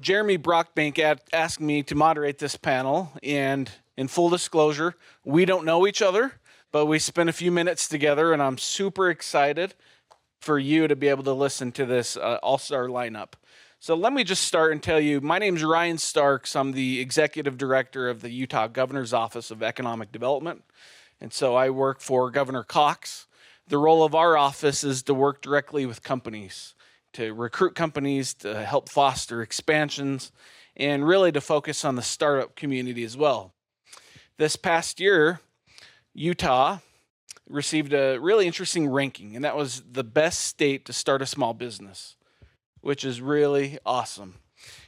Jeremy Brockbank asked me to moderate this panel, and in full disclosure, we don't know each other, but we spent a few minutes together, and I'm super excited for you to be able to listen to this all-star lineup. So let me just start and tell you, my name's Ryan Starks. I'm the executive director of the Utah Governor's Office of Economic Development, and so I work for Governor Cox. The role of our office is to work directly with companies, to recruit companies, to help foster expansions, and really to focus on the startup community as well. This past year, Utah received a really interesting ranking, and that was the best state to start a small business, which is really awesome.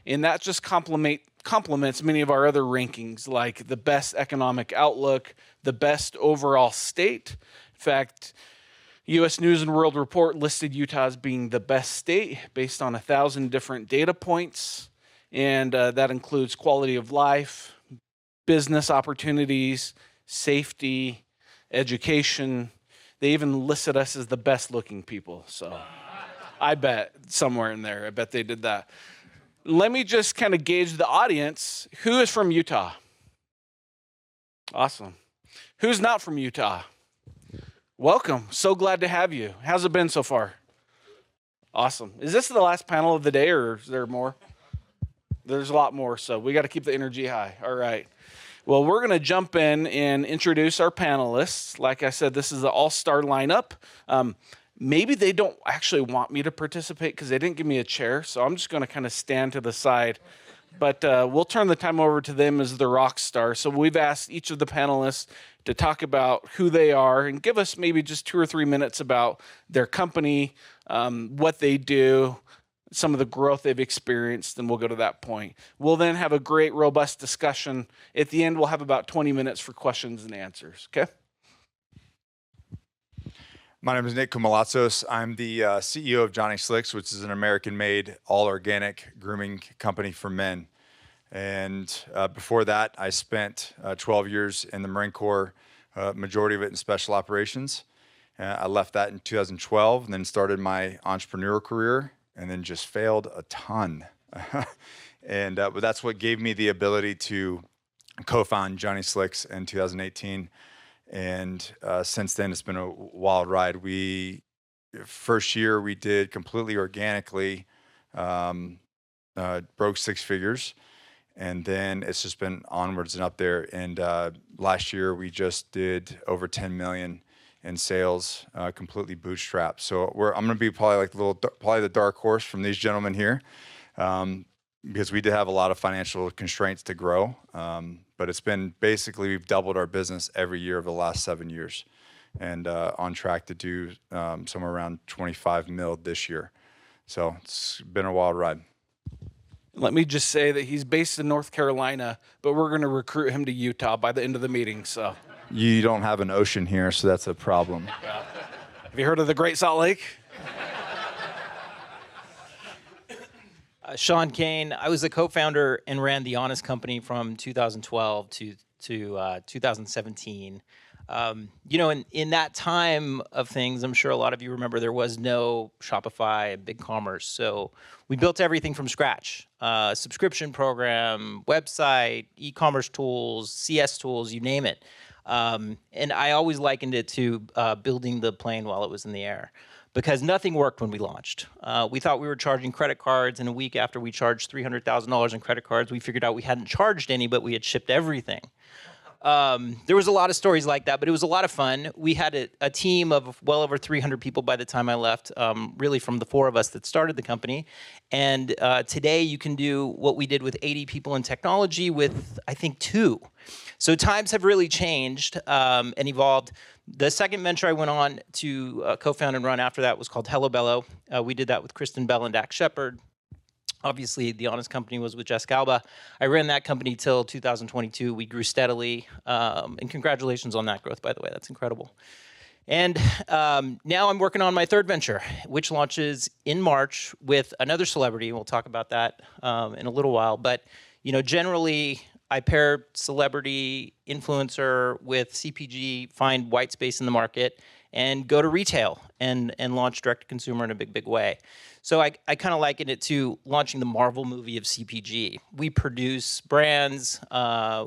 And that just complements many of our other rankings, like the best economic outlook, the best overall state. In fact, U.S. News and World Report listed Utah as being the best state based on 1,000 different data points, and that includes quality of life, business opportunities, safety, education. They even listed us as the best looking people, so I bet somewhere in there, I bet they did that. Let me just kind of gauge the audience. Who is from Utah? Awesome. Who's not from Utah? Welcome. So glad to have you. How's it been so far? Awesome. Is this the last panel of the day, or is there more? There's a lot more, so we got to keep the energy high. All right. Well, we're going to jump in and introduce our panelists. Like I said, this is the all-star lineup. Maybe they don't actually want me to participate because they didn't give me a chair, so I'm just going to kind of stand to the side. But we'll turn the time over to them as the rock star. So we've asked each of the panelists to talk about who they are and give us maybe just 2 or 3 minutes about their company, what they do, some of the growth they've experienced, and we'll go to that point. We'll then have a great, robust discussion. At the end, we'll have about 20 minutes for questions and answers, okay? My name is Koumalatsos. I'm the CEO of Johnny Slicks, which is an American-made, all-organic grooming company for men. And before that, I spent 12 years in the Marine Corps, majority of it in special operations. I left that in 2012 and then started my entrepreneurial career and then just failed a ton. But that's what gave me the ability to co-found Johnny Slicks in 2018. And since then, it's been a wild ride. First year we did completely organically, broke 6 figures. And then it's just been onwards and up there. And last year we just did over 10 million in sales, completely bootstrapped. So I'm going to be probably like probably the dark horse from these gentlemen here, because we did have a lot of financial constraints to grow. But it's been basically, we've doubled our business every year over the last 7 years, and on track to do somewhere around 25 mil this year. So it's been a wild ride. Let me just say that he's based in North Carolina, but we're going to recruit him to Utah by the end of the meeting. So you don't have an ocean here, so that's a problem. Have you heard of the Great Salt Lake? Sean Kane. I was the co-founder and ran the Honest Company from 2012 to 2017. In that time of things, I'm sure a lot of you remember there was no Shopify and BigCommerce. So we built everything from scratch. Subscription program, website, e-commerce tools, CS tools, you name it. And I always likened it to building the plane while it was in the air, because nothing worked when we launched. We thought we were charging credit cards, and a week after we charged $300,000 in credit cards, we figured out we hadn't charged any, but we had shipped everything. There was a lot of stories like that, but it was a lot of fun. We had a team of well over 300 people by the time I left, really from the 4 of us that started the company. And today you can do what we did with 80 people in technology with, I think, 2. So times have really changed and evolved. The second venture I went on to co-found and run after that was called Bello. We did that with Kristen Bell and Dax Shepard. Obviously, the Honest Company was with Jess Galba. I ran that company till 2022. We grew steadily. And congratulations on that growth, by the way. That's incredible. And now I'm working on my third venture, which launches in March with another celebrity. We'll talk about that in a little while. But generally, I pair celebrity influencer with CPG, find white space in the market, and go to retail and launch direct to consumer in a big way. So I kind of liken it to launching the Marvel movie of CPG. We produce brands,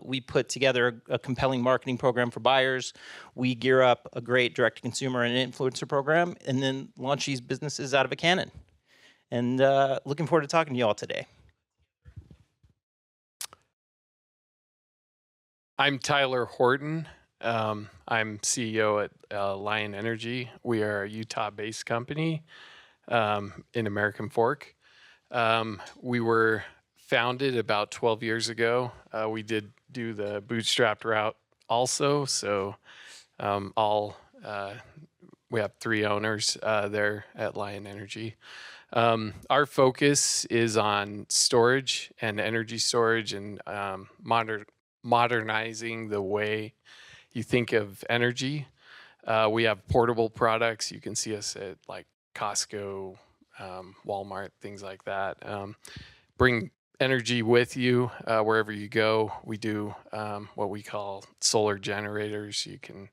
we put together a compelling marketing program for buyers, we gear up a great direct to consumer and influencer program, and then launch these businesses out of a cannon. And looking forward to talking to you all today. I'm Tyler Hortin. I'm CEO at Lion Energy. We are a Utah-based company in American Fork. We were founded about 12 years ago. We did do the bootstrapped route also. So we have 3 owners there at Lion Energy. Our focus is on storage and energy storage and modernizing the way you think of energy. We have portable products. You can see us at like Costco, Walmart, things like that. Bring energy with you wherever you go. We do what we call solar generators. You can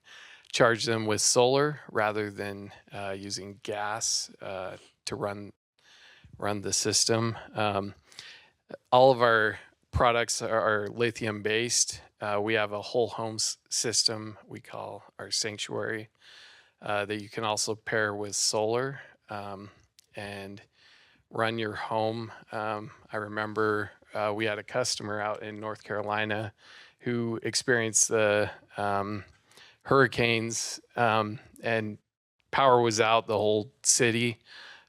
charge them with solar rather than using gas to run the system. All of our products are lithium based. We have a whole home system we call our Sanctuary that you can also pair with solar and run your home. I remember we had a customer out in North Carolina who experienced the hurricanes and power was out the whole city,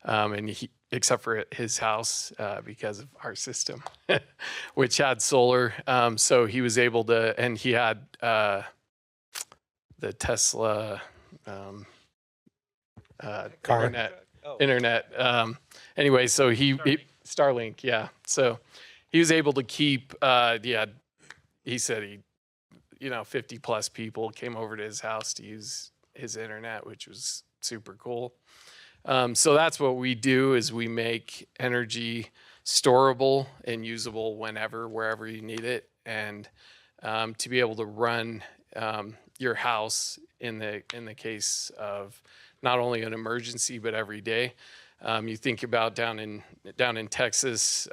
and except for his house because of our system, which had solar. So he was able to, and he had the Tesla internet. Anyway, so he Starlink, yeah. So he was able to keep, he said 50 plus people came over to his house to use his internet, which was super cool. So that's what we do is we make energy storable and usable whenever, wherever you need it. And to be able to run your house in the case of not only an emergency, but every day. You think about down in Texas,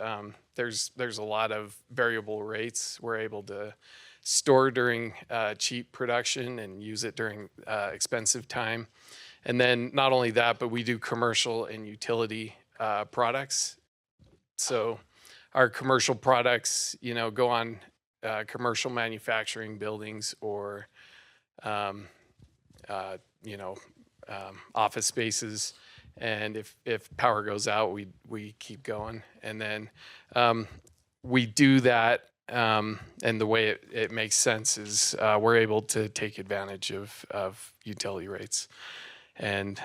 there's a lot of variable rates. We're able to store during cheap production and use it during expensive time. And then not only that, but we do commercial and utility products. So our commercial products, go on commercial manufacturing buildings or, office spaces. And if power goes out, we keep going. And then we do that. And the way it makes sense is we're able to take advantage of utility rates and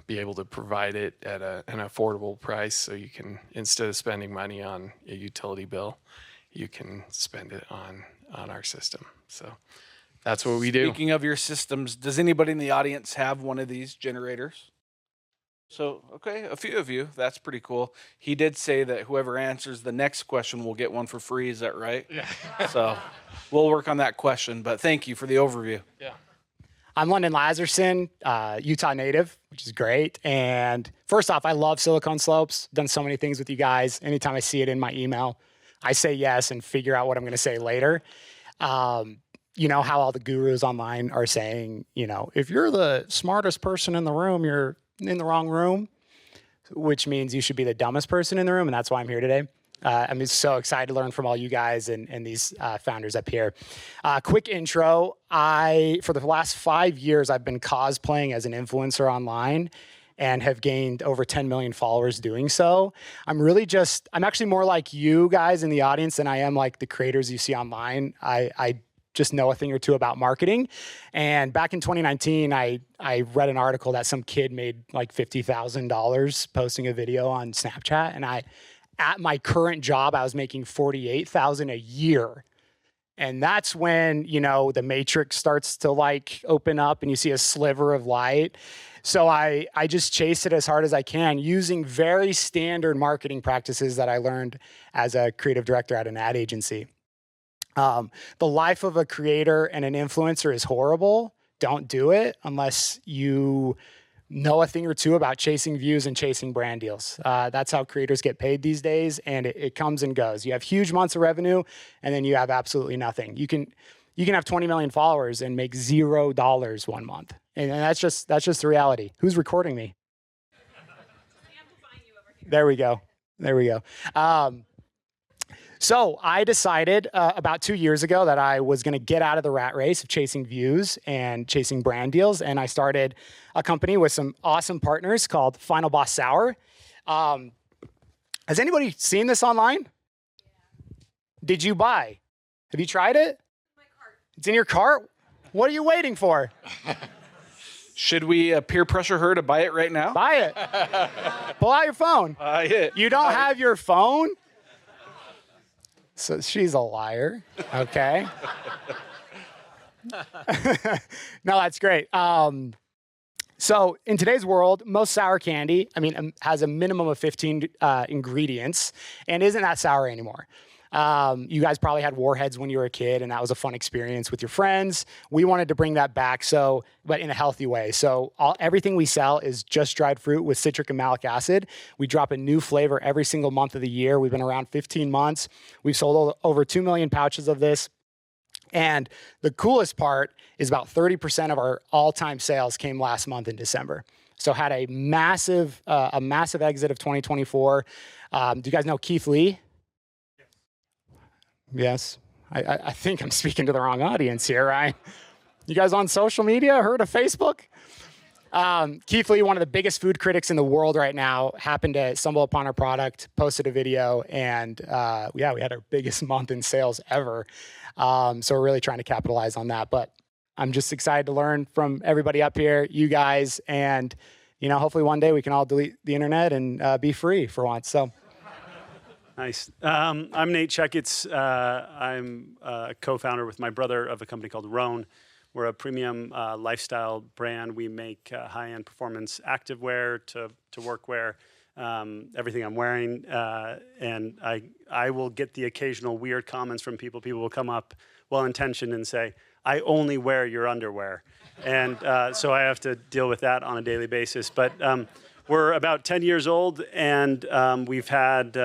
be able to provide it at an affordable price. So you can, instead of spending money on a utility bill, you can spend it on our system. So that's what we do. Speaking of your systems, does anybody in the audience have one of these generators? So, okay, a few of you. That's pretty cool. He did say that whoever answers the next question will get one for free. Is that right? Yeah. So we'll work on that question, but thank you for the overview. Yeah. I'm London Lazerson, Utah native, which is great. And first off, I love silicone slopes. Done so many things with you guys. Anytime I see it in my email, I say yes and figure out what I'm going to say later. You know how all the gurus online are saying, if you're the smartest person in the room, you're in the wrong room, which means you should be the dumbest person in the room. And that's why I'm here today. I'm just so excited to learn from all you guys and these founders up here. Quick intro. For the last 5 years, I've been cosplaying as an influencer online and have gained over 10 million followers doing so. I'm actually more like you guys in the audience than I am like the creators you see online. I just know a thing or two about marketing. And back in 2019, I read an article that some kid made like $50,000 posting a video on Snapchat. And at my current job, I was making $48,000 a year. And that's when, the matrix starts to like open up and you see a sliver of light. So I just chased it as hard as I can using very standard marketing practices that I learned as a creative director at an ad agency. The life of a creator and an influencer is horrible don't do it unless you know a thing or two about chasing views and chasing brand deals. That's how creators get paid these days, and it comes and goes. You have huge months of revenue, and then you have absolutely nothing. You can have 20 million followers and make $0 one month, and that's just the reality. Who's recording me? There we go. So I decided about 2 years ago that I was going to get out of the rat race of chasing views and chasing brand deals. And I started a company with some awesome partners called Final Boss Sour. Has anybody seen this online? Yeah. Did you buy? Have you tried it? My cart. It's in your cart? What are you waiting for? Should we peer pressure her to buy it right now? Buy it. Pull out your phone. Buy it. You don't have your phone? So she's a liar. Okay. No, that's great. So in today's world, most sour candy, has a minimum of 15 ingredients and isn't that sour anymore. You guys probably had Warheads when you were a kid, and that was a fun experience with your friends. We wanted to bring that back, but in a healthy way. So everything we sell is just dried fruit with citric and malic acid. We drop a new flavor every single month of the year. We've been around 15 months. We've sold over 2 million pouches of this. And the coolest part is about 30% of our all-time sales came last month in December. So had a massive exit of 2024. Do you guys know Keith Lee? Yes. I think I'm speaking to the wrong audience here, right? You guys on social media? Heard of Facebook? Keith Lee, one of the biggest food critics in the world right now, happened to stumble upon our product, posted a video, and we had our biggest month in sales ever. So we're really trying to capitalize on that. But I'm just excited to learn from everybody up here, you guys, and hopefully one day we can all delete the internet and be free for once. So. Nice. I'm Nate Checketts. I'm a co-founder with my brother of a company called Rhone. We're a premium lifestyle brand. We make high-end performance activewear to workwear, everything I'm wearing. And I will get the occasional weird comments from people. People will come up well-intentioned and say, "I only wear your underwear." And so I have to deal with that on a daily basis. But we're about 10 years old, and we've had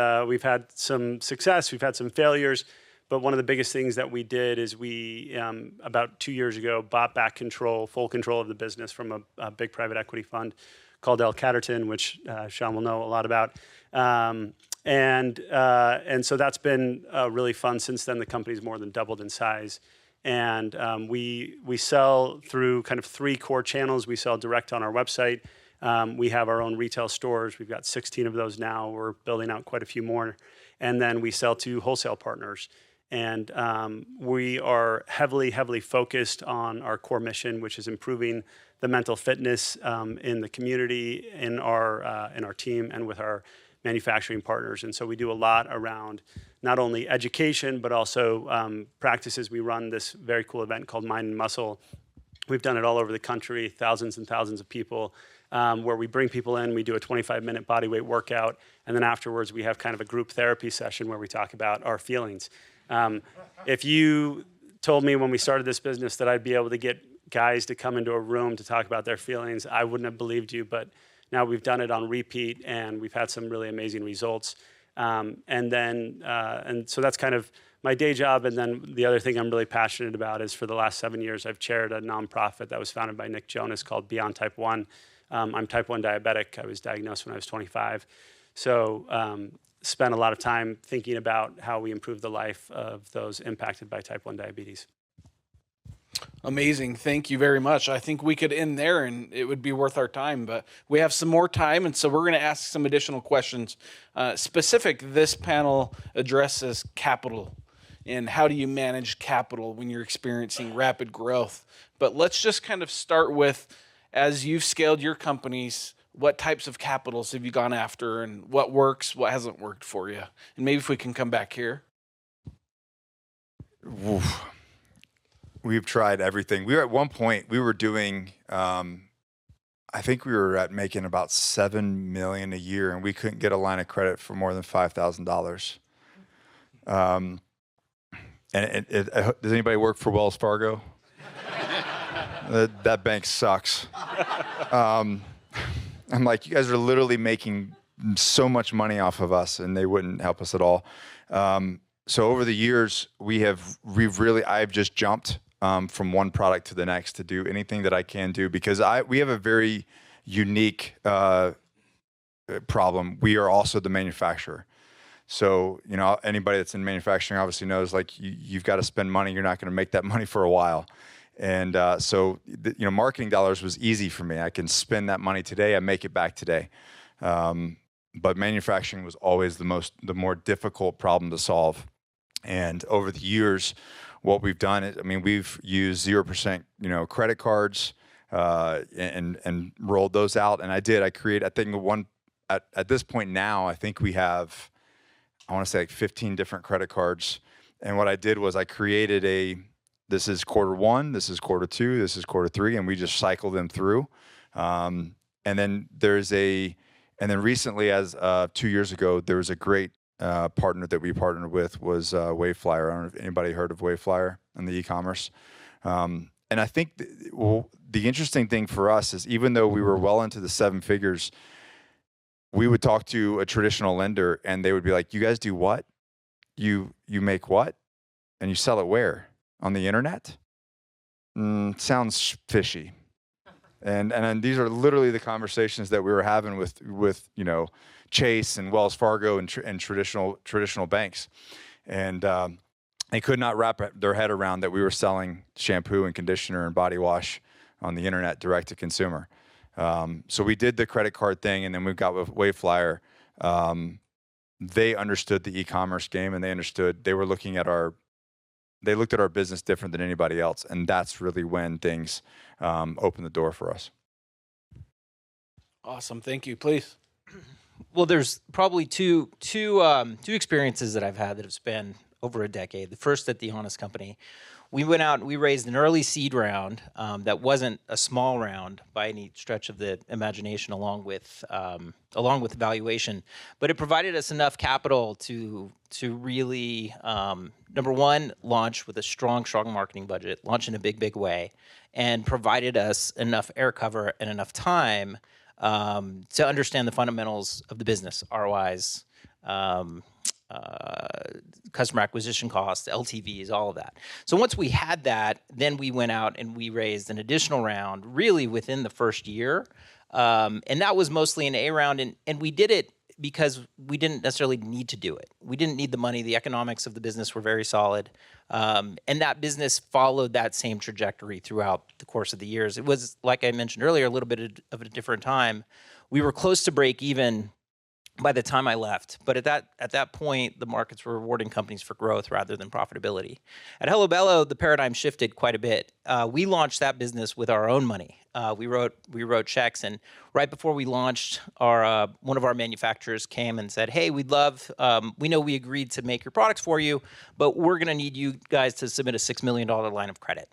some success. We've had some failures. But one of the biggest things that we did is we, about 2 years ago, bought back full control of the business from a big private equity fund called L. Catterton, which Sean will know a lot about. And so that's been really fun. Since then, the company's more than doubled in size. And we sell through kind of 3 core channels. We sell direct on our website. We have our own retail stores. We've got 16 of those now. We're building out quite a few more. And then we sell to wholesale partners. And we are heavily focused on our core mission, which is improving the mental fitness in the community, in our team, and with our manufacturing partners. And so we do a lot around not only education, but also practices. We run this very cool event called Mind and Muscle. We've done it all over the country, thousands and thousands of people, where we bring people in, we do a 25-minute bodyweight workout, and then afterwards we have kind of a group therapy session where we talk about our feelings. If you told me when we started this business that I'd be able to get guys to come into a room to talk about their feelings, I wouldn't have believed you, but now we've done it on repeat, and we've had some really amazing results. And so that's kind of my day job. And then the other thing I'm really passionate about is for the last 7 years, I've chaired a nonprofit that was founded by Nick Jonas called Beyond Type 1. I'm type 1 diabetic. I was diagnosed when I was 25. So spent a lot of time thinking about how we improve the life of those impacted by type 1 diabetes. Amazing. Thank you very much. I think we could end there and it would be worth our time, but we have some more time. And so we're going to ask some additional questions. This panel addresses capital and how do you manage capital when you're experiencing rapid growth. But let's just kind of start with, as you've scaled your companies, what types of capitals have you gone after and what works, what hasn't worked for you? And maybe if we can come back here. Oof. We've tried everything. At one point, we were doing, I think we were at making about $7 million a year, and we couldn't get a line of credit for more than $5,000. Does anybody work for Wells Fargo? That bank sucks. I'm like, you guys are literally making so much money off of us, and they wouldn't help us at all. So over the years, I've just jumped from one product to the next to do anything that I can do, because we have a very unique problem. We are also the manufacturer. So, anybody that's in manufacturing obviously knows, like, you've got to spend money. You're not going to make that money for a while. And so, marketing dollars was easy for me. I can spend that money today. I make it back today. But manufacturing was always the more difficult problem to solve. And over the years, what we've done is, we've used 0%, credit cards, and rolled those out. And I think at this point now, I think we have, I want to say, like 15 different credit cards. And what I did was I created this is quarter one, this is quarter two, this is quarter three, and we just cycle them through. And then recently, as 2 years ago, there was a great partner that we partnered with was Waveflyer. I don't know if anybody heard of Waveflyer in the e-commerce. And I think the interesting thing for us is, even though we were well into the seven figures, we would talk to a traditional lender and they would be like, "You guys do what? You make what? And you sell it where? On the internet? Sounds fishy." And these are literally the conversations that we were having with Chase and Wells Fargo and traditional banks, and they could not wrap their head around that we were selling shampoo and conditioner and body wash on the internet, direct to consumer. So we did the credit card thing, and then we got with Waveflyer. They understood the e-commerce game, and they looked at our business different than anybody else, and that's really when things opened the door for us. Awesome. Thank you. Please. Well, there's probably two experiences that I've had that have spanned over a decade. The first at the Honest Company, we went out and we raised an early seed round that wasn't a small round by any stretch of the imagination, along with valuation, but it provided us enough capital to really, number one, launch with a strong marketing budget, launch in a big way, and provided us enough air cover and enough time to understand the fundamentals of the business, ROIs, customer acquisition costs, LTVs, all of that. So once we had that, then we went out and we raised an additional round really within the first year. And that was mostly an A round. And we did it because we didn't necessarily need to do it. We didn't need the money. The economics of the business were very solid. And that business followed that same trajectory throughout the course of the years. It was, like I mentioned earlier, a little bit of a different time. We were close to break even by the time I left, but at that point, the markets were rewarding companies for growth rather than profitability. At Hello Bello, the paradigm shifted quite a bit. We launched that business with our own money. We wrote checks, and right before we launched, one of our manufacturers came and said, "Hey, we'd love. We know we agreed to make your products for you, but we're going to need you guys to submit a $6 million line of credit."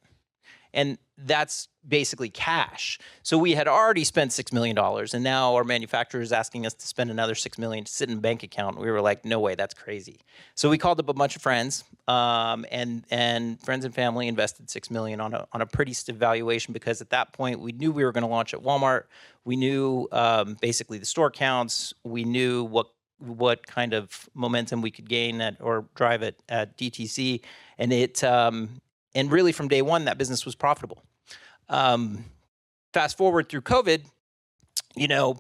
And that's basically cash. So we had already spent $6 million, and now our manufacturer is asking us to spend another $6 million to sit in a bank account. We were like, no way, that's crazy. So we called up a bunch of friends, and friends and family invested $6 million on a pretty stiff valuation, because at that point we knew we were going to launch at Walmart. We knew basically the store counts. We knew what kind of momentum we could gain or drive at DTC, and really from day one, that business was profitable. Fast forward through COVID,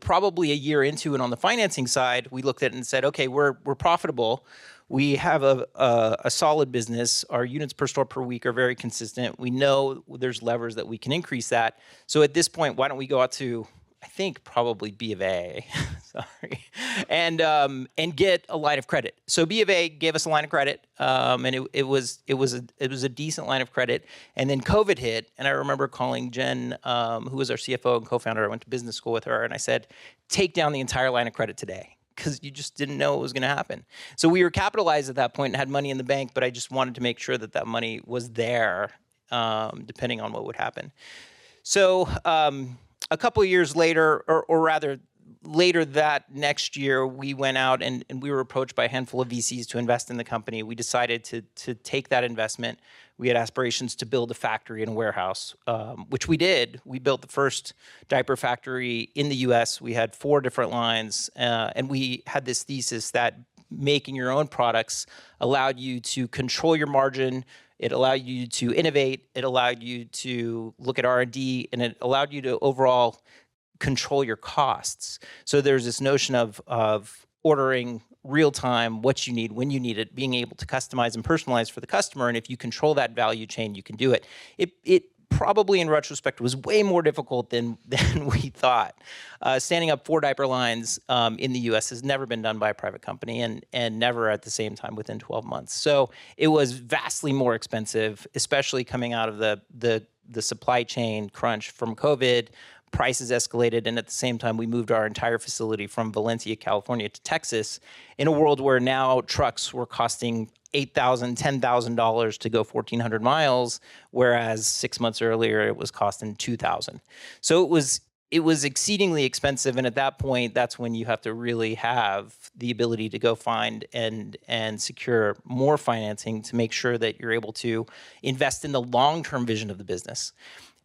probably a year into it on the financing side, we looked at it and said, okay, we're profitable. We have a solid business. Our units per store per week are very consistent. We know there's levers that we can increase that. So at this point, why don't we go out to, I think probably B of A, sorry, and get a line of credit. So B of A gave us a line of credit, and it was a decent line of credit. And then COVID hit, and I remember calling Jen, who was our CFO and co-founder. I went to business school with her, and I said, "Take down the entire line of credit today," because you just didn't know what was going to happen. So we were capitalized at that point and had money in the bank, but I just wanted to make sure that money was there, depending on what would happen. So a couple of years later, or rather, later that next year, we went out and we were approached by a handful of VCs to invest in the company. We decided to take that investment. We had aspirations to build a factory and a warehouse, which we did. We built the first diaper factory in the U.S. We had 4 different lines, and we had this thesis that making your own products allowed you to control your margin. It allowed you to innovate. It allowed you to look at R&D, and it allowed you to overall control your costs. So there's this notion of ordering real time what you need, when you need it, being able to customize and personalize for the customer. And if you control that value chain, you can do it. It probably in retrospect was way more difficult than we thought. Standing up 4 diaper lines in the US has never been done by a private company, and never at the same time within 12 months. So it was vastly more expensive, especially coming out of the supply chain crunch from COVID. Prices escalated, and at the same time, we moved our entire facility from Valencia, California to Texas in a world where now trucks were costing $8,000, $10,000 to go 1,400 miles, whereas 6 months earlier it was costing $2,000. So it was exceedingly expensive, and at that point, that's when you have to really have the ability to go find and secure more financing to make sure that you're able to invest in the long-term vision of the business.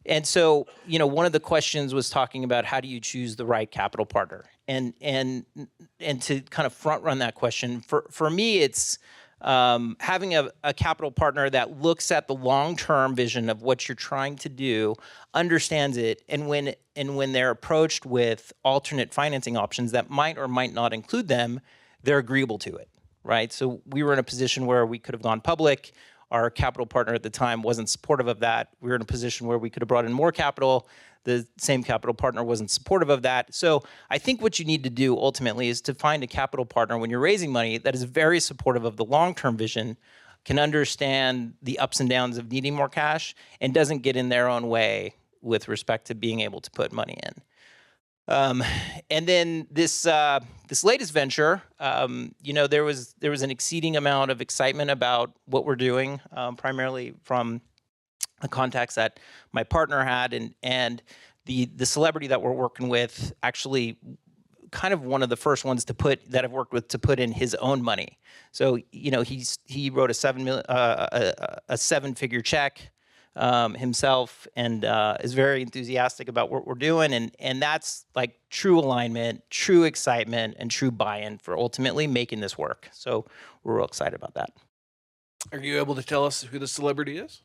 And so, one of the questions was talking about how do you choose the right capital partner, and to kind of front run that question for me, it's having a capital partner that looks at the long-term vision of what you're trying to do, understands it, and when they're approached with alternate financing options that might or might not include them, they're agreeable to it, right? So we were in a position where we could have gone public. Our capital partner at the time wasn't supportive of that. We were in a position where we could have brought in more capital. The same capital partner wasn't supportive of that. So I think what you need to do ultimately is to find a capital partner when you're raising money that is very supportive of the long-term vision, can understand the ups and downs of needing more cash, and doesn't get in their own way with respect to being able to put money in. And then this latest venture, there was an exceeding amount of excitement about what we're doing, primarily from the contacts that my partner had, and the celebrity that we're working with, actually kind of one of the first ones that I've worked with to put in his own money. So he wrote a 7-figure check himself, and is very enthusiastic about what we're doing, and that's like true alignment, true excitement, and true buy-in for ultimately making this work. So we're real excited about that. Are you able to tell us who the celebrity is?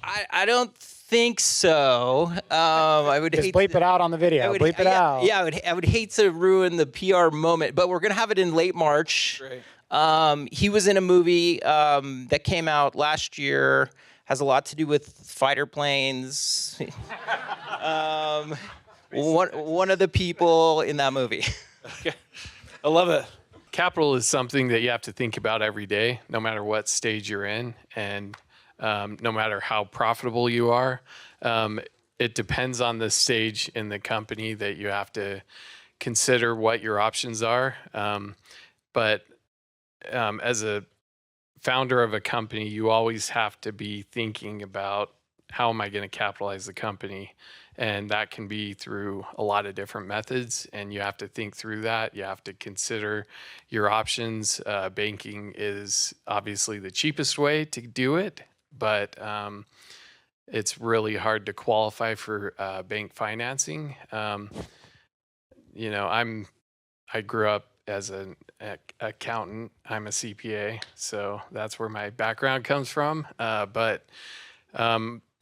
I don't think so. I would Just hate bleep to, it out on the video. Bleep it out. Yeah, I would hate to ruin the PR moment, but we're gonna have it in late March. Great. He was in a movie that came out last year. Has a lot to do with fighter planes. One of the people in that movie. Okay. I love it. Capital is something that you have to think about every day, no matter what stage you're in, and no matter how profitable you are. It depends on the stage in the company that you have to consider what your options are. But as a founder of a company, you always have to be thinking about how am I going to capitalize the company? And that can be through a lot of different methods, and you have to think through that. You have to consider your options. Banking is obviously the cheapest way to do it, but it's really hard to qualify for bank financing. I grew up as an accountant. I'm a CPA, so that's where my background comes from.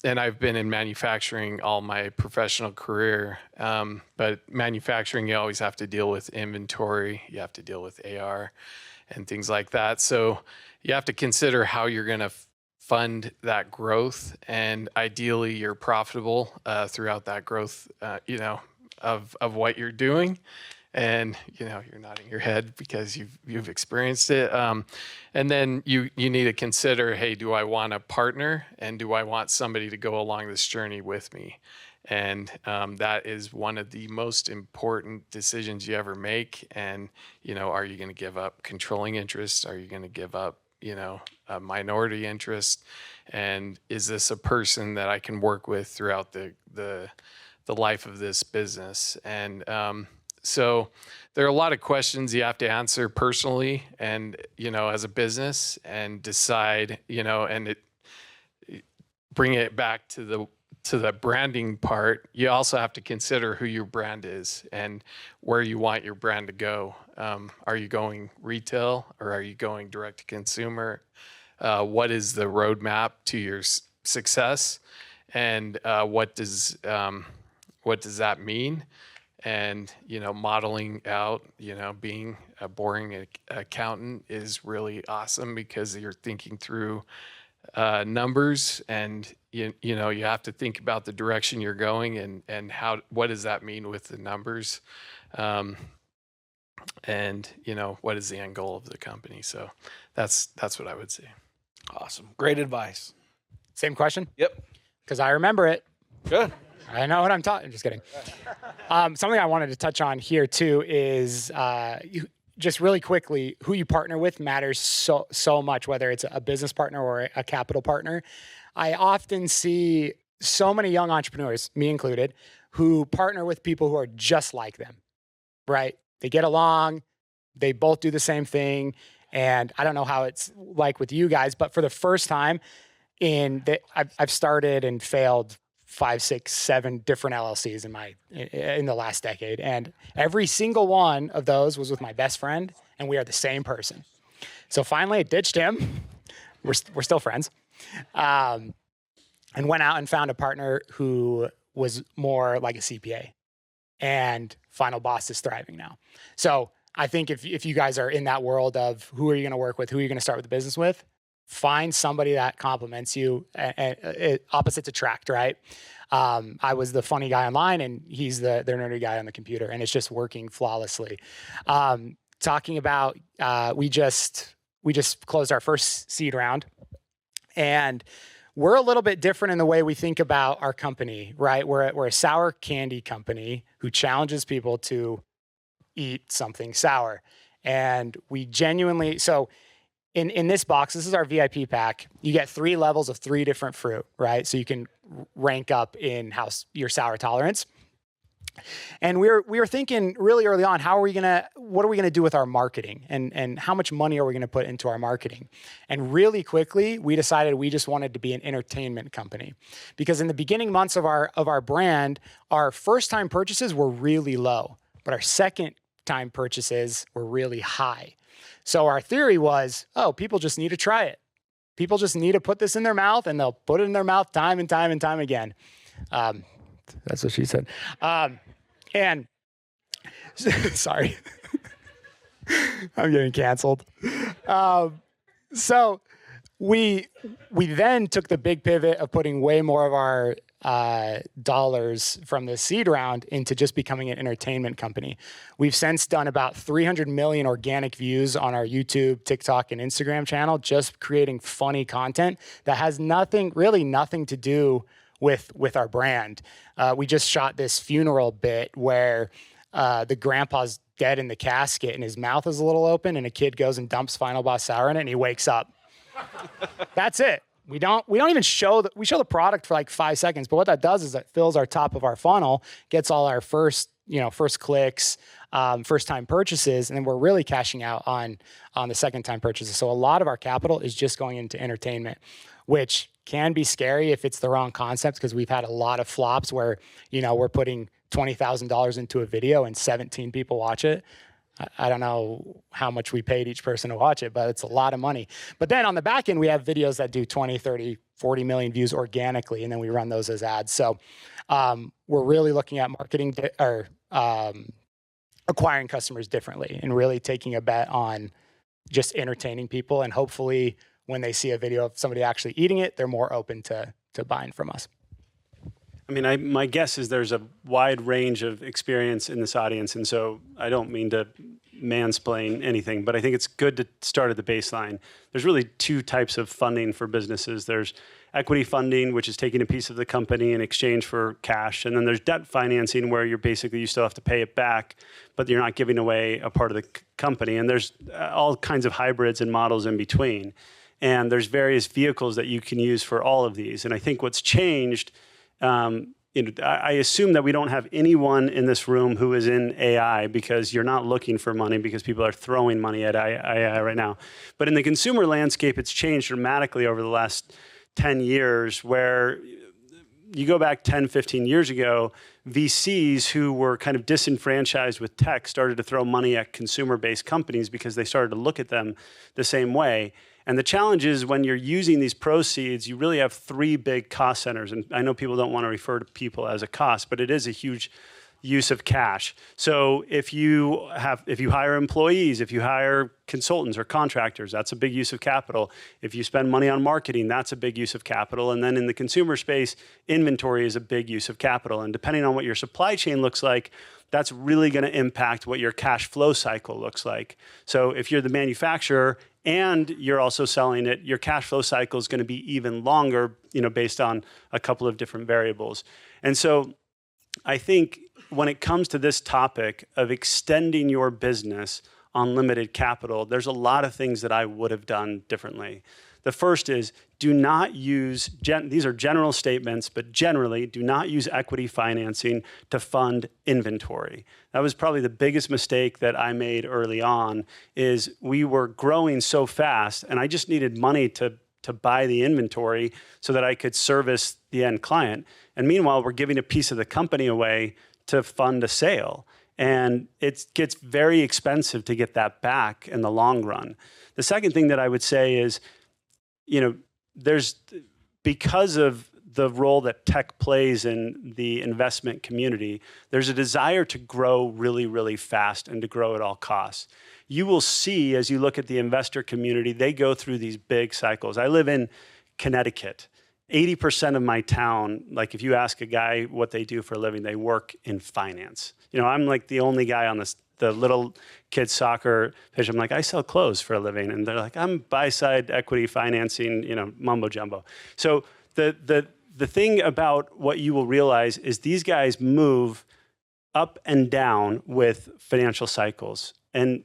And I've been in manufacturing all my professional career. But manufacturing, you always have to deal with inventory. You have to deal with AR and things like that. So you have to consider how you're going to fund that growth. And ideally, you're profitable throughout that growth, of what you're doing. And you're nodding your head because you've experienced it. And then you need to consider, hey, do I want a partner, and do I want somebody to go along this journey with me? And that is one of the most important decisions you ever make. And are you going to give up controlling interest? Are you going to give up a minority interest? And is this a person that I can work with throughout the life of this business? And So there are a lot of questions you have to answer personally and, as a business, and decide, and bring it back to the branding part. You also have to consider who your brand is and where you want your brand to go. Are you going retail or are you going direct to consumer? What is the roadmap to your success, and what does that mean? And modeling out, being a boring accountant is really awesome because you're thinking through numbers, and you have to think about the direction you're going, and what does that mean with the numbers, and what is the end goal of the company. So that's what I would say. Awesome. Great advice. Same question? Yep. Because I remember it. Good. I know what I'm talking. Just kidding. Something I wanted to touch on here too is just really quickly, who you partner with matters so much, whether it's a business partner or a capital partner. I often see so many young entrepreneurs, me included, who partner with people who are just like them, right? They get along, they both do the same thing. And I don't know how it's like with you guys, but for the first time I've started and failed 5, 6, 7 different LLCs in the last decade. And every single one of those was with my best friend, and we are the same person. So finally I ditched him. We're still friends. And went out and found a partner who was more like a CPA. And Final Boss is thriving now. So I think if you guys are in that world of who are you going to work with, who are you going to start with the business with, find somebody that complements you, and opposites attract, right? I was the funny guy online, and he's the nerdy guy on the computer, and it's just working flawlessly. Talking about, we just closed our first seed round, and we're a little bit different in the way we think about our company, right? We're a sour candy company who challenges people to eat something sour. And we genuinely, so in this box, this is our VIP pack. You get 3 levels of 3 different fruit, right? So you can rank up in your sour tolerance. And we were thinking really early on, what are we gonna do with our marketing, and how much money are we gonna put into our marketing? And really quickly, we decided we just wanted to be an entertainment company, because in the beginning months of our brand, our first time purchases were really low, but our second time purchases were really high. So our theory was, people just need to try it. People just need to put this in their mouth, and they'll put it in their mouth time and time and time again. That's what she said. And sorry, I'm getting canceled. So we then took the big pivot of putting way more of our dollars from the seed round into just becoming an entertainment company. We've since done about 300 million organic views on our YouTube, TikTok, and Instagram channel, just creating funny content that has nothing to do with our brand. We just shot this funeral bit where the grandpa's dead in the casket and his mouth is a little open, and a kid goes and dumps Final Boss Sour in it, and he wakes up. That's it. We don't even show we show the product for like 5 seconds, but what that does is it fills our top of our funnel, gets all our first clicks, first time purchases, and then we're really cashing out on the second time purchases. So a lot of our capital is just going into entertainment, which can be scary if it's the wrong concept, because we've had a lot of flops where, we're putting $20,000 into a video and 17 people watch it. I don't know how much we paid each person to watch it, but it's a lot of money. But then on the back end, we have videos that do 20, 30, 40 million views organically, and then we run those as ads. So we're really looking at marketing or acquiring customers differently, and really taking a bet on just entertaining people. And hopefully when they see a video of somebody actually eating it, they're more open to buying from us. I mean, my guess is there's a wide range of experience in this audience, and so I don't mean to mansplain anything, but I think it's good to start at the baseline. There's really 2 types of funding for businesses. There's equity funding, which is taking a piece of the company in exchange for cash, and then there's debt financing, where you still have to pay it back, but you're not giving away a part of the company. And there's all kinds of hybrids and models in between, and there's various vehicles that you can use for all of these. And I think what's changed I assume that we don't have anyone in this room who is in AI because you're not looking for money because people are throwing money at AI right now. But in the consumer landscape, it's changed dramatically over the last 10 years where you go back 10, 15 years ago, VCs who were kind of disenfranchised with tech started to throw money at consumer-based companies because they started to look at them the same way. And the challenge is when you're using these proceeds, you really have three big cost centers. And I know people don't want to refer to people as a cost, but it is a huge use of cash. So if you hire employees, if you hire consultants or contractors, that's a big use of capital. If you spend money on marketing, that's a big use of capital. And then in the consumer space, inventory is a big use of capital. And depending on what your supply chain looks like, that's really going to impact what your cash flow cycle looks like. So if you're the manufacturer and you're also selling it, your cash flow cycle is going to be even longer, based on a couple of different variables. And so I think when it comes to this topic of extending your business on limited capital, there's a lot of things that I would have done differently. The first is do not use, these are general statements, but generally do not use equity financing to fund inventory. That was probably the biggest mistake that I made early on is we were growing so fast and I just needed money to buy the inventory so that I could service the end client. And meanwhile, we're giving a piece of the company away to fund a sale. And it gets very expensive to get that back in the long run. The second thing that I would say is, because of the role that tech plays in the investment community, there's a desire to grow really, really fast and to grow at all costs. You will see as you look at the investor community, they go through these big cycles. I live in Connecticut. 80% of my town, like if you ask a guy what they do for a living, they work in finance. I'm like the only guy on the little kids soccer pitch. I'm like, I sell clothes for a living. And they're like, I'm buy-side equity financing, mumbo jumbo. So the thing about what you will realize is these guys move up and down with financial cycles. And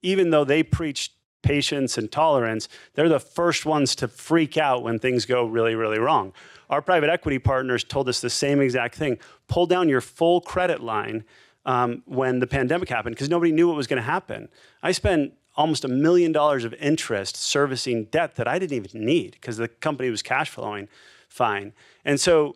even though they preach patience and tolerance, they're the first ones to freak out when things go really, really wrong. Our private equity partners told us the same exact thing. Pull down your full credit line when the pandemic happened because nobody knew what was going to happen. I spent almost $1 million of interest servicing debt that I didn't even need because the company was cash flowing fine. And so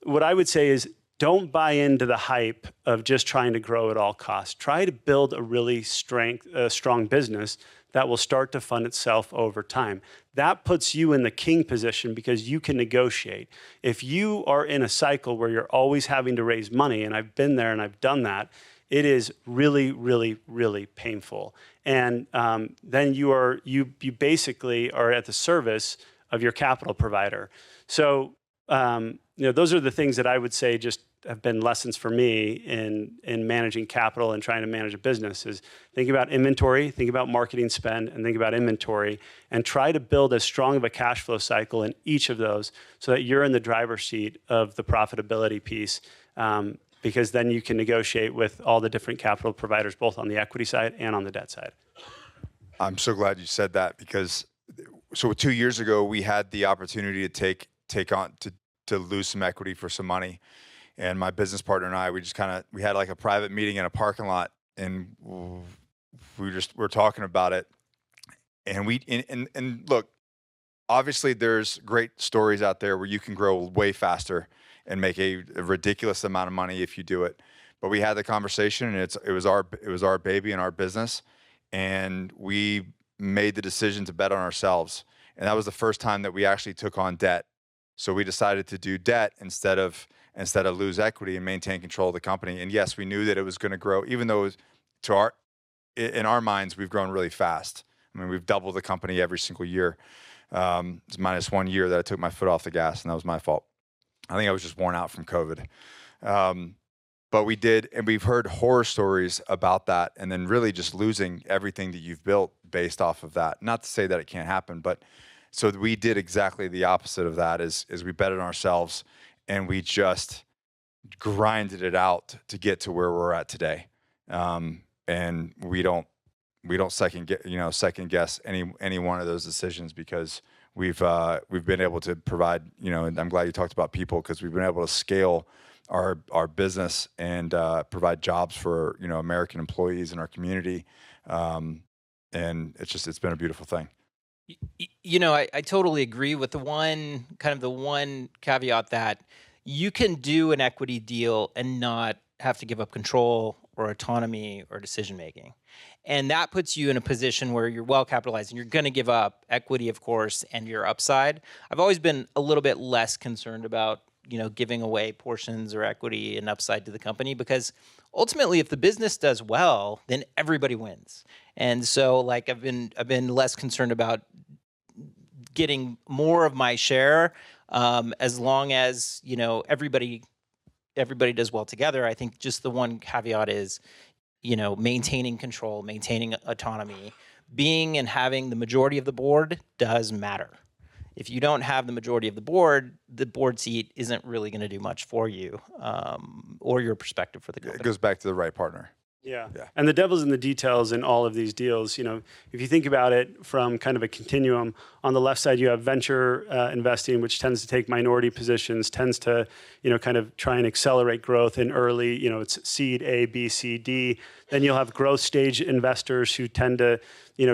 what I would say is don't buy into the hype of just trying to grow at all costs. Try to build a really strong business that will start to fund itself over time. That puts you in the king position because you can negotiate. If you are in a cycle where you're always having to raise money, and I've been there and I've done that, it is really, really, really painful. And then you basically are at the service of your capital provider. So those are the things that I would say just have been lessons for me in managing capital and trying to manage a business is think about inventory, think about marketing spend, and think about inventory, and try to build as strong of a cash flow cycle in each of those so that you're in the driver's seat of the profitability piece, because then you can negotiate with all the different capital providers, both on the equity side and on the debt side. I'm so glad you said that because 2 years ago, we had the opportunity to take on to lose some equity for some money. And my business partner and I, we had like a private meeting in a parking lot, and we're talking about it. And look, obviously there's great stories out there where you can grow way faster and make a ridiculous amount of money if you do it. But we had the conversation, and it was our baby and our business, and we made the decision to bet on ourselves. And that was the first time that we actually took on debt. So we decided to do debt instead of lose equity and maintain control of the company. And yes, we knew that it was going to grow, even though in our minds, we've grown really fast. I mean, we've doubled the company every single year. It's minus 1 year that I took my foot off the gas, and that was my fault. I think I was just worn out from COVID. But we did, and we've heard horror stories about that, and then really just losing everything that you've built based off of that. Not to say that it can't happen, but so we did exactly the opposite of that. Is we bet on ourselves, and we just grinded it out to get to where we're at today. And we don't second guess any one of those decisions because we've been able to provide, and I'm glad you talked about people, because we've been able to scale our business and provide jobs for American employees in our community, and it's been a beautiful thing. I totally agree with the one caveat that you can do an equity deal and not have to give up control or autonomy or decision making. And that puts you in a position where you're well capitalized and you're going to give up equity, of course, and your upside. I've always been a little bit less concerned about, giving away portions or equity and upside to the company, because ultimately if the business does well, then everybody wins. And so I've been less concerned about getting more of my share, as long as, everybody does well together. I think just the one caveat is, maintaining control, maintaining autonomy, being and having the majority of the board does matter. If you don't have the majority of the board seat isn't really going to do much for you, or your perspective for the company. It goes back to the right partner. Yeah. And the devil's in the details in all of these deals. If you think about it from kind of a continuum, on the left side, you have venture investing, which tends to take minority positions, tends to, kind of try and accelerate growth in early, it's seed A, B, C, D. Then you'll have growth stage investors who tend to,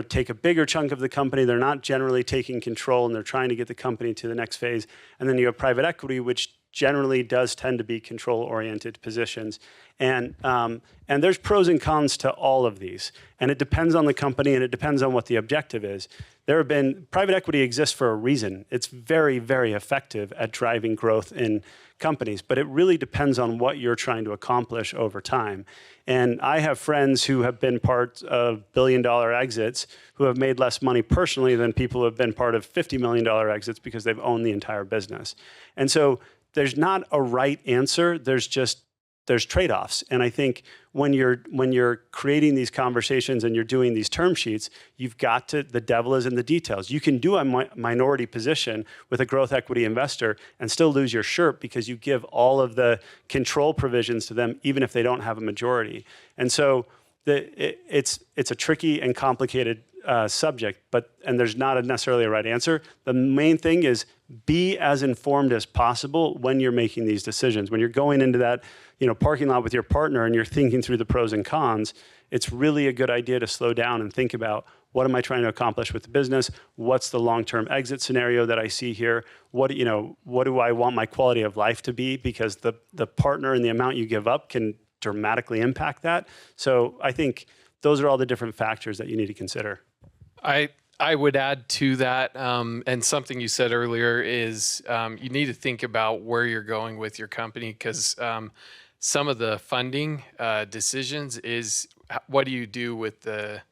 take a bigger chunk of the company. They're not generally taking control and they're trying to get the company to the next phase. And then you have private equity, which generally does tend to be control-oriented positions. And there's pros and cons to all of these. And it depends on the company and it depends on what the objective is. Private equity exists for a reason. It's very, very effective at driving growth in companies, but it really depends on what you're trying to accomplish over time. And I have friends who have been part of billion-dollar exits who have made less money personally than people who have been part of $50 million exits because they've owned the entire business. And so there's not a right answer. There's trade-offs. And I think when you're creating these conversations and you're doing these term sheets, the devil is in the details. You can do a minority position with a growth equity investor and still lose your shirt because you give all of the control provisions to them, even if they don't have a majority. And so it's a tricky and complicated subject, and there's not necessarily a right answer. The main thing is be as informed as possible when you're making these decisions. When you're going into that, parking lot with your partner and you're thinking through the pros and cons, it's really a good idea to slow down and think about, what am I trying to accomplish with the business? What's the long-term exit scenario that I see here? What do I want my quality of life to be? Because the partner and the amount you give up can dramatically impact that. So I think those are all the different factors that you need to consider. I would add to that, and something you said earlier is you need to think about where you're going with your company, because some of the funding decisions is what do you do with the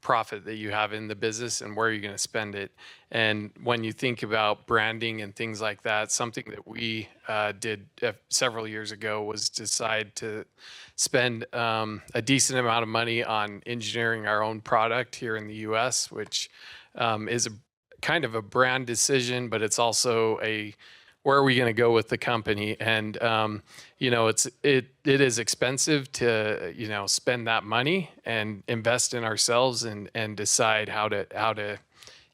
profit that you have in the business and where are you going to spend it. And when you think about branding and things like that, something that we did several years ago was decide to spend a decent amount of money on engineering our own product here in the U.S., which is a kind of a brand decision, but it's also where are we going to go with the company? And it is expensive to spend that money and invest in ourselves and decide how to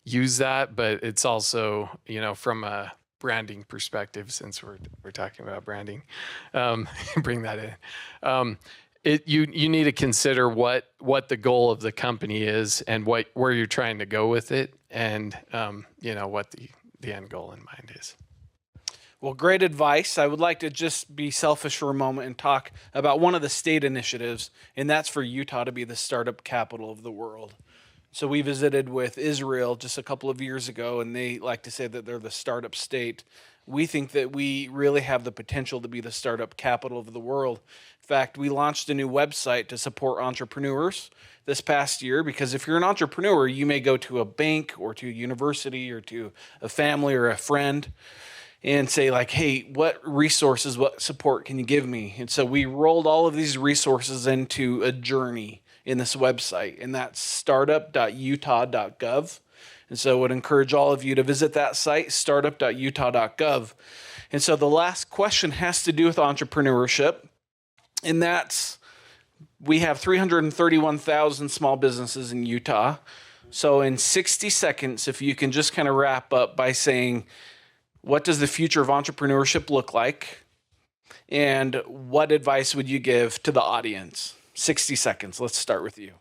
use that. But it's also from a branding perspective, since we're talking about branding, bring that in. You need to consider what the goal of the company is and where you're trying to go with it, and what the end goal in mind is. Well, great advice. I would like to just be selfish for a moment and talk about one of the state initiatives, and that's for Utah to be the startup capital of the world. So we visited with Israel just a couple of years ago, and they like to say that they're the startup state. We think that we really have the potential to be the startup capital of the world. In fact, we launched a new website to support entrepreneurs this past year, because if you're an entrepreneur, you may go to a bank or to a university or to a family or a friend and say like, hey, what resources, what support can you give me? And so we rolled all of these resources into a journey in this website, and that's startup.utah.gov. And so I would encourage all of you to visit that site, startup.utah.gov. And so the last question has to do with entrepreneurship, and that's, we have 331,000 small businesses in Utah. So in 60 seconds, if you can just kind of wrap up by saying, what does the future of entrepreneurship look like? And what advice would you give to the audience? 60 seconds. Let's start with you.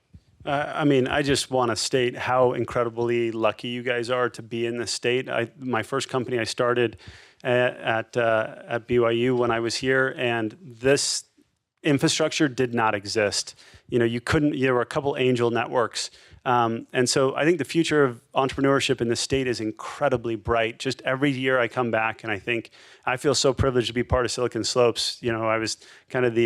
I mean, I just want to state how incredibly lucky you guys are to be in this state. My first company I started at BYU when I was here, and this infrastructure did not exist. You know, you couldn't. There were a couple angel networks. And so I think the future of entrepreneurship in the state is incredibly bright. Just every year I come back and I feel so privileged to be part of Silicon Slopes. You know, I was kind of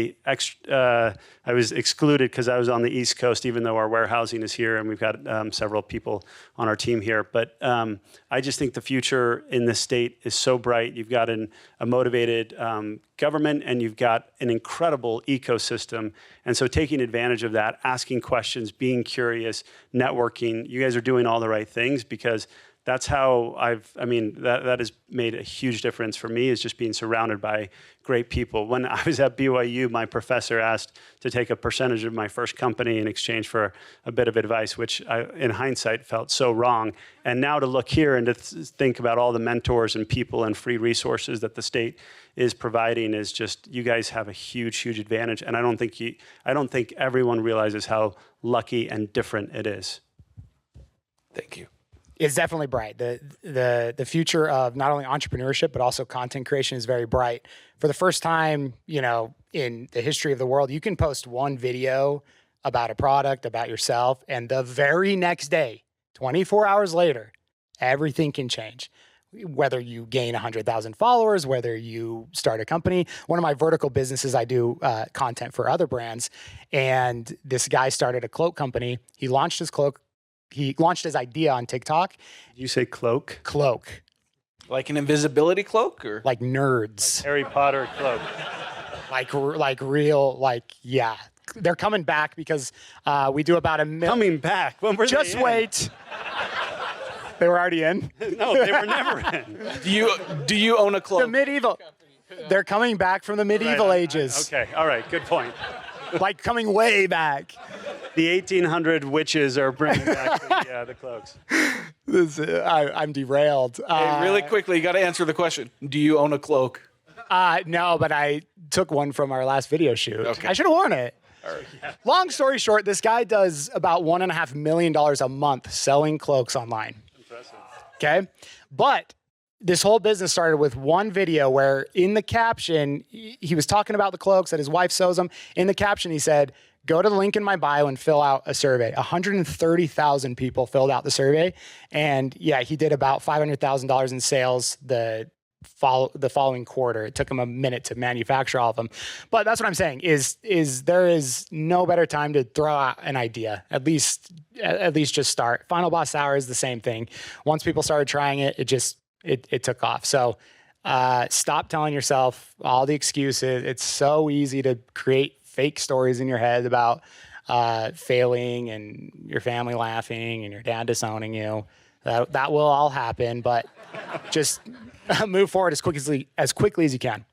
I was excluded because I was on the East Coast, even though our warehousing is here and we've got several people on our team here. But I just think the future in this state is so bright. You've got a motivated government and you've got an incredible ecosystem. And so taking advantage of that, asking questions, being curious, networking, you guys are doing all the right things because that's how that has made a huge difference for me, is just being surrounded by great people. When I was at BYU, my professor asked to take a percentage of my first company in exchange for a bit of advice, which in hindsight felt so wrong. And now to look here and to think about all the mentors and people and free resources that the state is providing is just, you guys have a huge, huge advantage. And I don't think everyone realizes how lucky and different it is. Thank you. It's definitely bright. The future of not only entrepreneurship, but also content creation is very bright. For the first time, you know, in the history of the world, you can post one video about a product, about yourself, and the very next day, 24 hours later, everything can change. Whether you gain 100,000 followers, whether you start a company. One of my vertical businesses, I do content for other brands, and this guy started a cloak company. He launched his idea on TikTok. You say cloak? Cloak. Like an invisibility cloak, or Like nerds. Harry Potter cloak. Like real, yeah. They're coming back because we do about $1 million. Coming back? When were Just they in? wait. They were already in. No, they were never in. do you own a The cloak? medieval. They're coming back from the medieval ages. Okay, all right, good point. Like coming way back. The 1800 witches are bringing back the cloaks. I'm derailed. Hey, really quickly, you got to answer the question. Do you own a cloak? No, but I took one from our last video shoot. Okay. I should have worn it. Long story short, this guy does about $1.5 million a month selling cloaks online. Impressive. Okay? But this whole business started with one video where in the caption, he was talking about the cloaks that his wife sews them. In the caption, he said, go to the link in my bio and fill out a survey. 130,000 people filled out the survey. And yeah, he did about $500,000 in sales the following quarter. It took him a minute to manufacture all of them. But that's what I'm saying is there is no better time to throw out an idea. At least just start. Final Boss Hour is the same thing. Once people started trying it, it took off. So stop telling yourself all the excuses. It's so easy to create fake stories in your head about failing and your family laughing and your dad disowning you. That will all happen, but just move forward as quickly as you can.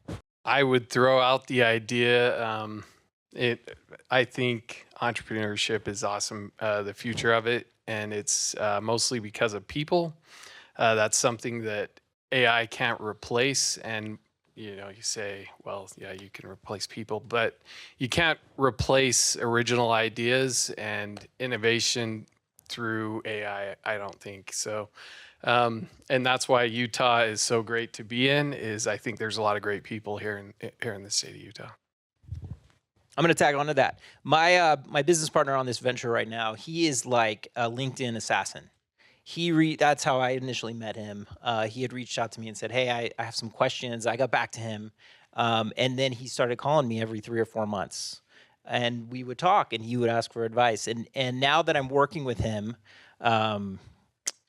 I would throw out the idea. I think entrepreneurship is awesome. The future of it, and it's mostly because of people. That's something that AI can't replace. And you say, well, yeah, you can replace people, but you can't replace original ideas and innovation through AI. I don't think so. And that's why Utah is so great to be in. I think there's a lot of great people here in the state of Utah. I'm going to tag on to that. My business partner on this venture right now, he is like a LinkedIn assassin. That's how I initially met him. He had reached out to me and said, hey, I have some questions. I got back to him. And then he started calling me every 3 or 4 months. And we would talk and he would ask for advice. And now that I'm working with him,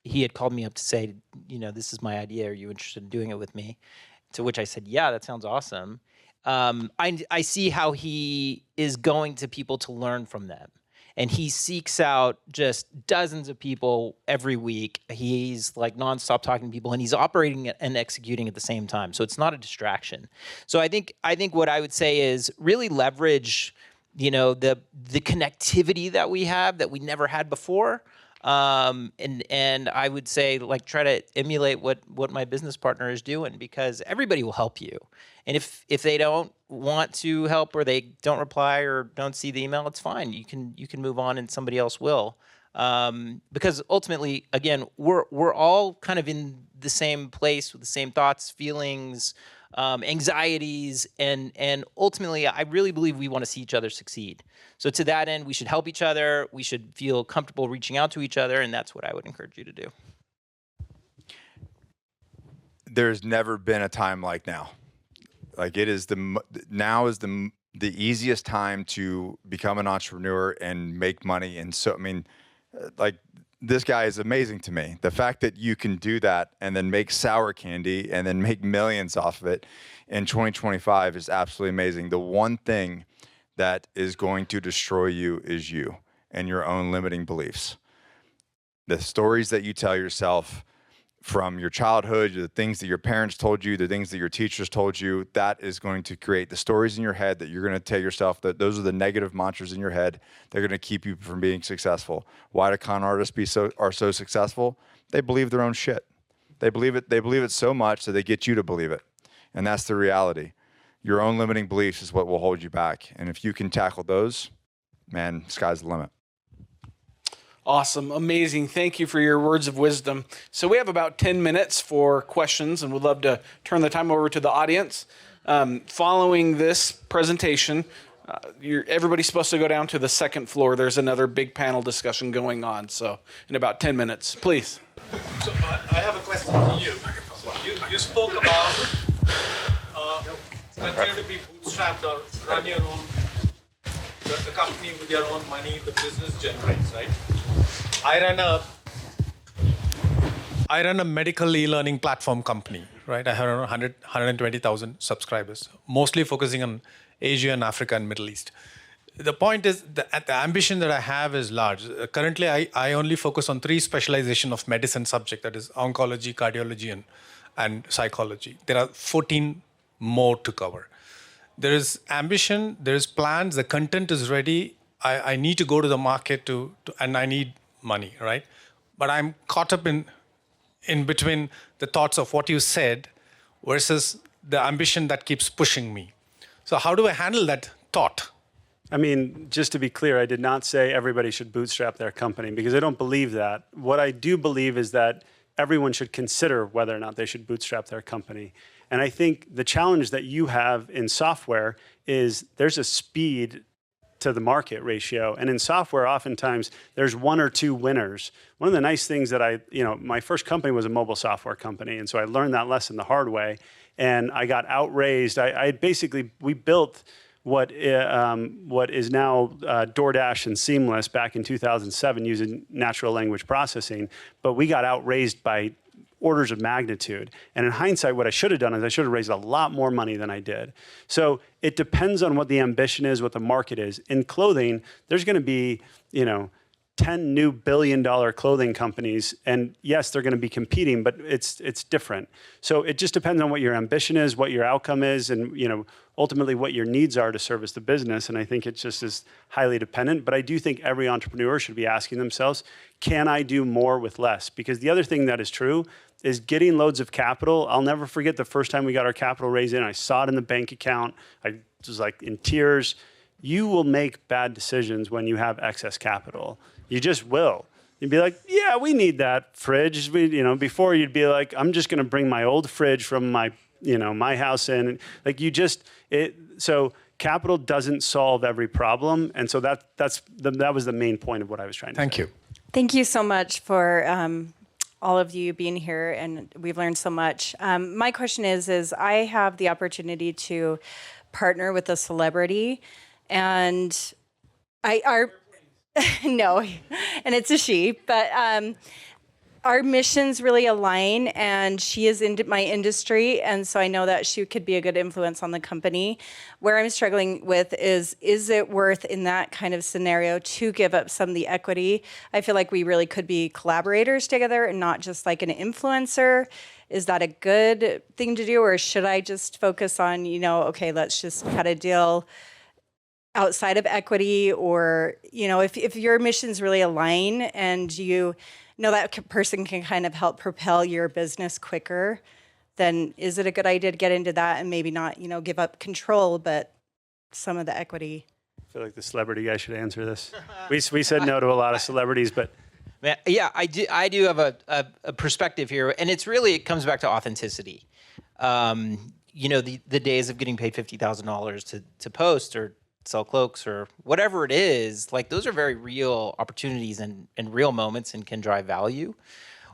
he had called me up to say, this is my idea. Are you interested in doing it with me? To which I said, yeah, that sounds awesome. I see how he is going to people to learn from them. And he seeks out just dozens of people every week. He's like nonstop talking to people, and he's operating and executing at the same time. So it's not a distraction. So I think what I would say is really leverage, the connectivity that we have that we never had before. And I would say, like, try to emulate what my business partner is doing, because everybody will help you. And if they don't want to help, or they don't reply or don't see the email, it's fine. You can move on and somebody else will. Because ultimately, again, we're all kind of in the same place with the same thoughts, feelings, anxieties, and ultimately, I really believe we want to see each other succeed. So to that end, we should help each other. We should feel comfortable reaching out to each other, and that's what I would encourage you to do. There's never been a time like now. Like, it is now is the easiest time to become an entrepreneur and make money. And so, I mean, like, this guy is amazing to me. The fact that you can do that and then make sour candy and then make millions off of it in 2025 is absolutely amazing. The one thing that is going to destroy you is you and your own limiting beliefs. The stories that you tell yourself from your childhood, the things that your parents told you, the things that your teachers told you, that is going to create the stories in your head that you're going to tell yourself, that those are the negative mantras in your head. They're going to keep you from being successful. Why do con artists are so successful? They believe their own shit. They believe it so much that they get you to believe it. And that's the reality. Your own limiting beliefs is what will hold you back. And if you can tackle those, man, sky's the limit. Awesome. Amazing. Thank you for your words of wisdom. So we have about 10 minutes for questions, and we'd love to turn the time over to the audience. Following this presentation, everybody's supposed to go down to the second floor. There's another big panel discussion going on. So in about 10 minutes, please. So I have a question to you. So you spoke about continue to be bootstrapped or run your own, the company with your own money, the business generates, right? I run a medical e-learning platform company, right? I have around 120,000 subscribers, mostly focusing on Asia and Africa and Middle East. The point is that the ambition that I have is large. Currently, I only focus on 3 specialization of medicine subject, that is oncology, cardiology, and psychology. There are 14 more to cover. There is ambition, there is plans, the content is ready. I need to go to the market and I need money, right? But I'm caught up in between the thoughts of what you said versus the ambition that keeps pushing me. So how do I handle that thought? I mean, just to be clear, I did not say everybody should bootstrap their company, because I don't believe that. What I do believe is that everyone should consider whether or not they should bootstrap their company. And I think the challenge that you have in software is there's a speed to the market ratio. And in software, oftentimes there's 1 or 2 winners. One of the nice things that my first company was a mobile software company. And so I learned that lesson the hard way. And I got outraised. We built what is now DoorDash and Seamless back in 2007 using natural language processing. But we got outraised by orders of magnitude. And in hindsight, what I should have done is I should have raised a lot more money than I did. So it depends on what the ambition is, what the market is. In clothing, there's going to be, 10 new billion-dollar clothing companies, and yes, they're going to be competing, but it's different. So it just depends on what your ambition is, what your outcome is, and ultimately what your needs are to service the business. And I think it just is highly dependent. But I do think every entrepreneur should be asking themselves, can I do more with less? Because the other thing that is true is getting loads of capital. I'll never forget the first time we got our capital raised in. I saw it in the bank account. I was like in tears. You will make bad decisions when you have excess capital. You just will. You'd be like, yeah, we need that fridge. Before you'd be like, I'm just going to bring my old fridge from my house in. Like so capital doesn't solve every problem. And so that was the main point of what I was trying to say. Thank you. Thank you so much for all of you being here, and we've learned so much. My question is I have the opportunity to partner with a celebrity, and no, and it's a she, but our missions really align, and she is in my industry, and so I know that she could be a good influence on the company. Where I'm struggling with is it worth in that kind of scenario to give up some of the equity? I feel like we really could be collaborators together and not just like an influencer. Is that a good thing to do, or should I just focus on, okay, let's just cut a deal outside of equity, or, if your missions really align and you know that person can kind of help propel your business quicker, then is it a good idea to get into that and maybe not, give up control, but some of the equity? I feel like the celebrity guy should answer this. We said no to a lot of celebrities, but Yeah, I do have a perspective here, and it comes back to authenticity. The days of getting paid $50,000 to post or sell cloaks or whatever it is, like those are very real opportunities and real moments and can drive value.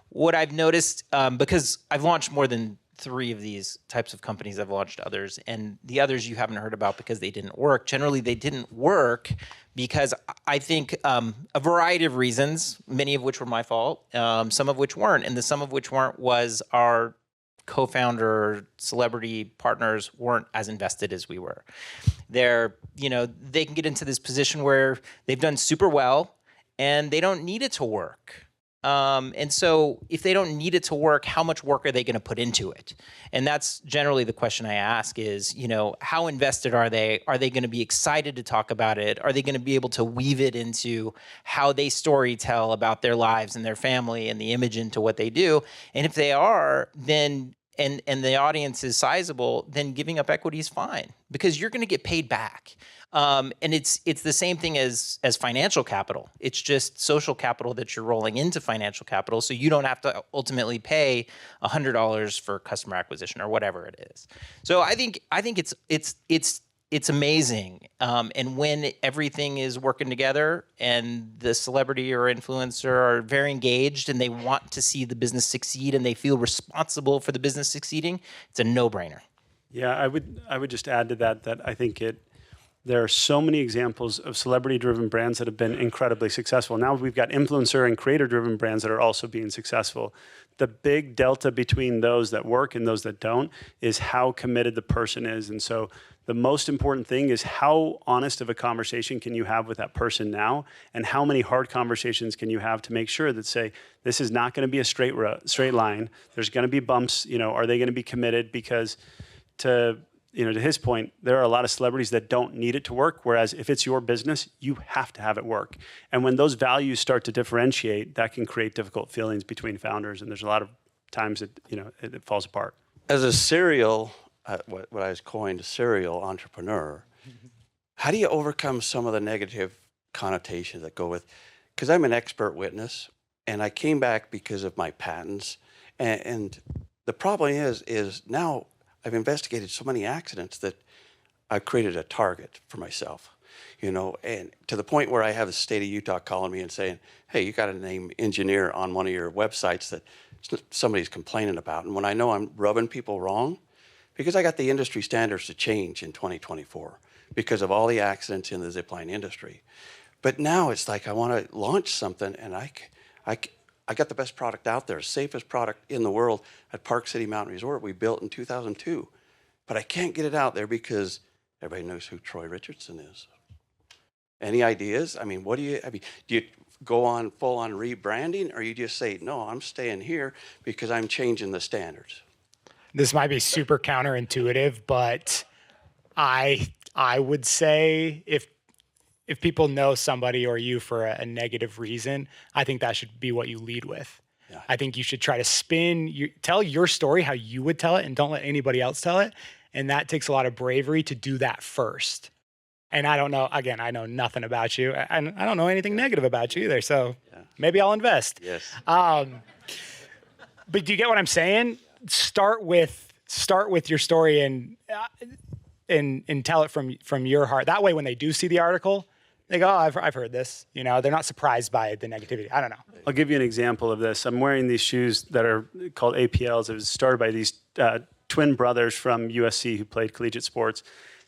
What I've noticed, because I've launched more than 3 of these types of companies, I've launched others, and the others you haven't heard about because they didn't work. Generally, they didn't work because I think a variety of reasons, many of which were my fault, some of which weren't, and the some of which weren't was our co-founder celebrity partners weren't as invested as we were. They can get into this position where they've done super well and they don't need it to work. And so if they don't need it to work, how much work are they going to put into it? And that's generally the question I ask is, how invested are they? Are they going to be excited to talk about it? Are they going to be able to weave it into how they story tell about their lives and their family and the image into what they do? And if they are, then and the audience is sizable, then giving up equity is fine because you're going to get paid back. And it's the same thing as financial capital. It's just social capital that you're rolling into financial capital, so you don't have to ultimately pay $100 for customer acquisition or whatever it is. So I think it's amazing. And when everything is working together and the celebrity or influencer are very engaged and they want to see the business succeed and they feel responsible for the business succeeding, it's a no-brainer. yeah, I would just add to that I think there are so many examples of celebrity-driven brands that have been incredibly successful. Now we've got influencer and creator-driven brands that are also being successful. The big delta between those that work and those that don't is how committed the person is. And so the most important thing is how honest of a conversation can you have with that person now, and how many hard conversations can you have to make sure that, say, this is not going to be a straight line. There's going to be bumps. Are they going to be committed? Because to his point, there are a lot of celebrities that don't need it to work, whereas if it's your business, you have to have it work. And when those values start to differentiate, that can create difficult feelings between founders, and there's a lot of times it falls apart. As a serial, what I was coined a serial entrepreneur, how do you overcome some of the negative connotations that go with, because I'm an expert witness, and I came back because of my patents, and the problem is now I've investigated so many accidents that I've created a target for myself, and to the point where I have the state of Utah calling me and saying, hey, you got a name engineer on one of your websites that somebody's complaining about. And when I know I'm rubbing people wrong, because I got the industry standards to change in 2024 because of all the accidents in the zipline industry. But now it's like I want to launch something, and I got the best product out there, safest product in the world at Park City Mountain Resort we built in 2002. But I can't get it out there because everybody knows who Troy Richardson is. Any ideas? I mean, do you go on full on rebranding, or you just say, no, I'm staying here because I'm changing the standards? This might be super counterintuitive, but I would say if people know somebody or you for a negative reason, I think that should be what you lead with. Yeah. I think you should try to tell your story how you would tell it, and don't let anybody else tell it. And that takes a lot of bravery to do that first. And I don't know, again, I know nothing about you. I don't know anything negative about you either. So maybe I'll invest. Yes. But do you get what I'm saying? Start with your story and tell it from your heart. That way, when they do see the article, they go, oh, I've heard this. They're not surprised by the negativity. I don't know. I'll give you an example of this. I'm wearing these shoes that are called APLs. It was started by these twin brothers from USC who played collegiate sports.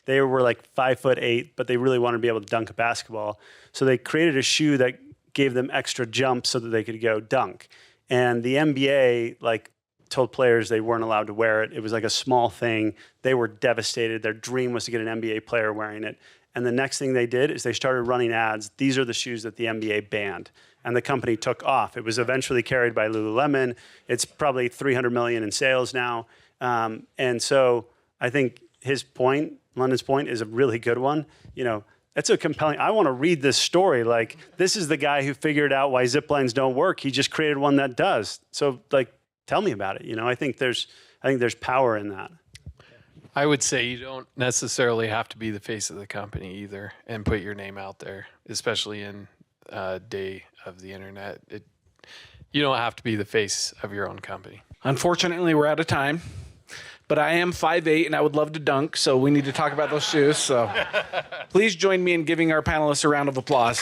They were like 5'8", but they really wanted to be able to dunk a basketball. So they created a shoe that gave them extra jump so that they could go dunk. And the NBA, told players they weren't allowed to wear it. It was like a small thing. They were devastated. Their dream was to get an NBA player wearing it. And the next thing they did is they started running ads. These are the shoes that the NBA banned. And the company took off. It was eventually carried by Lululemon. It's probably $300 million in sales now. And so I think London's point is a really good one. that's a compelling. I want to read this story. Like, this is the guy who figured out why zip lines don't work. He just created one that does. So, like, tell me about it. You know, I think there's power in that. I would say you don't necessarily have to be the face of the company either and put your name out there, especially in day of the internet. You don't have to be the face of your own company. Unfortunately, we're out of time. But I am 5'8", and I would love to dunk, so we need to talk about those shoes. So please join me in giving our panelists a round of applause.